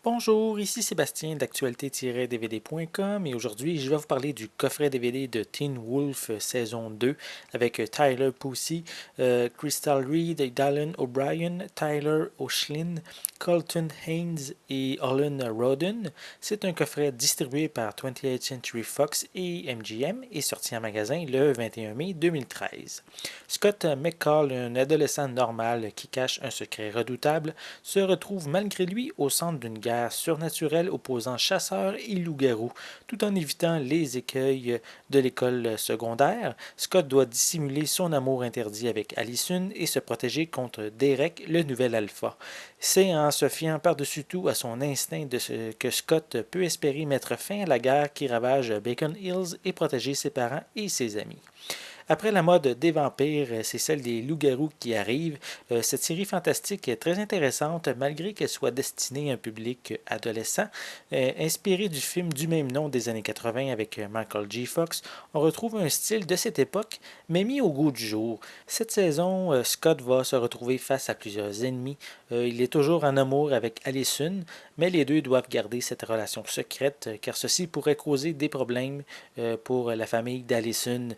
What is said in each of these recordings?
Bonjour, ici Sébastien d'actualité-dvd.com et aujourd'hui je vais vous parler du coffret DVD de Teen Wolf saison 2 avec Tyler Posey, Crystal Reed, Dylan O'Brien, Tyler O'Shlin, Colton Haynes et Olin Roden. C'est un coffret distribué par 28th Century Fox et MGM et sorti en magasin le 21 mai 2013. Scott McCall, un adolescent normal qui cache un secret redoutable, se retrouve malgré lui au centre d'une guerre surnaturelle opposant chasseurs et loups-garous. Tout en évitant les écueils de l'école secondaire, Scott doit dissimuler son amour interdit avec Allison et se protéger contre Derek, le nouvel alpha. C'est en se fiant par-dessus tout à son instinct que Scott peut espérer mettre fin à la guerre qui ravage Bacon Hills et protéger ses parents et ses amis. Après la mode des vampires, c'est celle des loups-garous qui arrive. Cette série fantastique est très intéressante malgré qu'elle soit destinée à un public adolescent. Inspirée du film du même nom des années 80 avec Michael J. Fox, on retrouve un style de cette époque, mais mis au goût du jour. Cette saison, Scott va se retrouver face à plusieurs ennemis. Il est toujours en amour avec Allison, mais les deux doivent garder cette relation secrète car ceci pourrait causer des problèmes pour la famille d'Allison.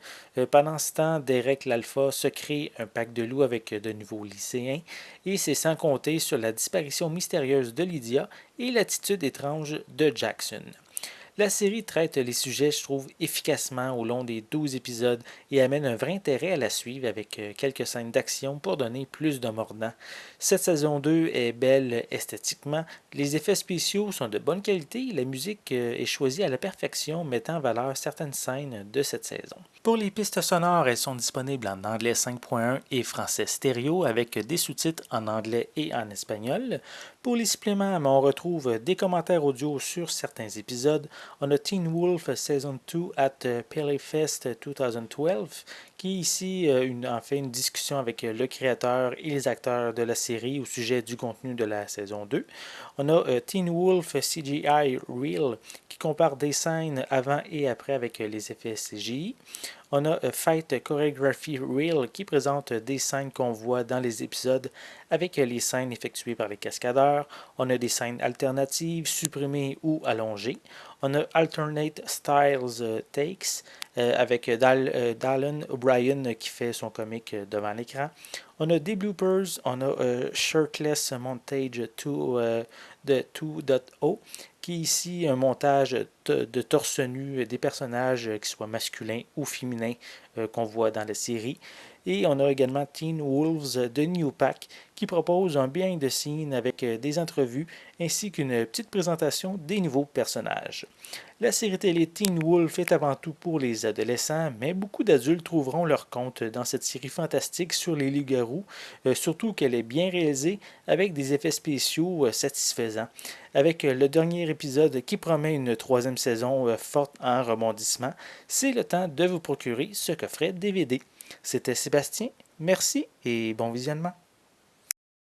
Pendant ce temps, Derek l'Alpha se crée un pack de loups avec de nouveaux lycéens, et c'est sans compter sur la disparition mystérieuse de Lydia et l'attitude étrange de Jackson. La série traite les sujets, je trouve, efficacement au long des 12 épisodes et amène un vrai intérêt à la suivre avec quelques scènes d'action pour donner plus de mordant. Cette saison 2 est belle esthétiquement, les effets spéciaux sont de bonne qualité et la musique est choisie à la perfection, mettant en valeur certaines scènes de cette saison. Pour les pistes sonores, elles sont disponibles en anglais 5.1 et français stéréo avec des sous-titres en anglais et en espagnol. Pour les suppléments, on retrouve des commentaires audio sur certains épisodes. On a Teen Wolf Season 2 at Playfest 2012, qui est ici en fait une discussion avec le créateur et les acteurs de la série au sujet du contenu de la saison 2. On a Teen Wolf CGI Reel, qui compare des scènes avant et après avec les effets CGI. On a Fight Choreography Reel qui présente des scènes qu'on voit dans les épisodes avec les scènes effectuées par les cascadeurs. On a des scènes alternatives, supprimées ou allongées. On a Alternate Styles Takes avec Dallin O'Brien qui fait son comique devant l'écran. On a des bloopers, on a Shirtless Montage 2 de 2.0 qui est ici un montage de torse nu des personnages qui soient masculins ou féminins qu'on voit dans la série. Et on a également Teen Wolves de New Pack qui propose un behind the scene avec des entrevues ainsi qu'une petite présentation des nouveaux personnages. La série télé Teen Wolf est avant tout pour les adolescents, mais beaucoup d'adultes trouveront leur compte dans cette série fantastique sur les loups-garous, surtout qu'elle est bien réalisée avec des effets spéciaux satisfaisants. Avec le dernier épisode qui promet une troisième saison forte en rebondissement, c'est le temps de vous procurer ce coffret DVD. C'était Sébastien, merci et bon visionnement.